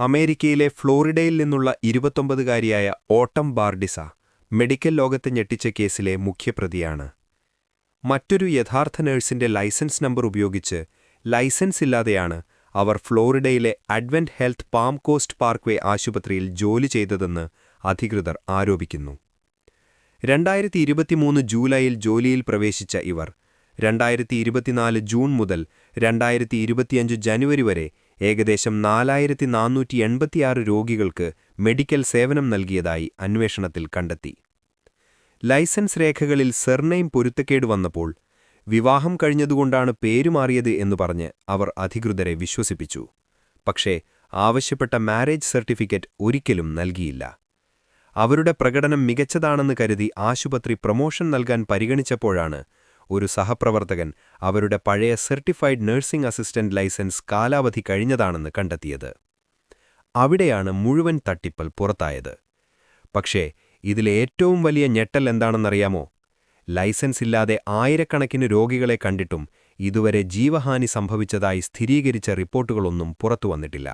അമേരിക്കയിലെ ഫ്ലോറിഡയിൽ നിന്നുള്ള 29കാരിയായ ഓട്ടം ബാർഡിസ മെഡിക്കൽ ലോകത്തെ ഞെട്ടിച്ച കേസിലെ മുഖ്യപ്രതിയാണ്. മറ്റൊരു യഥാർത്ഥ നഴ്സിന്റെ ലൈസൻസ് നമ്പർ ഉപയോഗിച്ച് ലൈസൻസ് ഇല്ലാതെയാണ് അവർ ഫ്ലോറിഡയിലെ അഡ്വന്റ് ഹെൽത്ത് പാം കോസ്റ്റ് പാർക്ക്വേ ആശുപത്രിയിൽ ജോലി ചെയ്തതെന്ന് അധികൃതർ ആരോപിക്കുന്നു. 2023 ജൂലൈയിൽ ജോലിയിൽ പ്രവേശിച്ച ഇവർ 2024 ജൂൺ മുതൽ 2025 ജനുവരി വരെ ഏകദേശം 4486 രോഗികൾക്ക് മെഡിക്കൽ സേവനം നൽകിയതായി അന്വേഷണത്തിൽ കണ്ടെത്തി. ലൈസൻസ് രേഖകളിൽ സർനെയിം പൊരുത്തക്കേട് വന്നപ്പോൾ വിവാഹം കഴിഞ്ഞതുകൊണ്ടാണ് പേരുമാറിയത് എന്നു പറഞ്ഞ് അവർ അധികൃതരെ വിശ്വസിപ്പിച്ചു. പക്ഷേ ആവശ്യപ്പെട്ട മാരേജ് സർട്ടിഫിക്കറ്റ് ഒരിക്കലും നൽകിയില്ല. അവരുടെ പ്രകടനം മികച്ചതാണെന്ന് കരുതി ആശുപത്രി പ്രൊമോഷൻ നൽകാൻ പരിഗണിച്ചപ്പോഴാണ് ഒരു സഹപ്രവർത്തകൻ അവരുടെ പഴയ സർട്ടിഫൈഡ് നഴ്സിംഗ് അസിസ്റ്റന്റ് ലൈസൻസ് കാലാവധി കഴിഞ്ഞതാണെന്ന് കണ്ടെത്തിയത്. അവിടെയാണ് മുഴുവൻ തട്ടിപ്പൽ പുറത്തായത്. പക്ഷേ ഇതിലെ ഏറ്റവും വലിയ ഞെട്ടൽ എന്താണെന്നറിയാമോ? ലൈസൻസ് ഇല്ലാതെ ആയിരക്കണക്കിന് രോഗികളെ കണ്ടിട്ടും ഇതുവരെ ജീവഹാനി സംഭവിച്ചതായി സ്ഥിരീകരിച്ച റിപ്പോർട്ടുകളൊന്നും പുറത്തുവന്നിട്ടില്ല.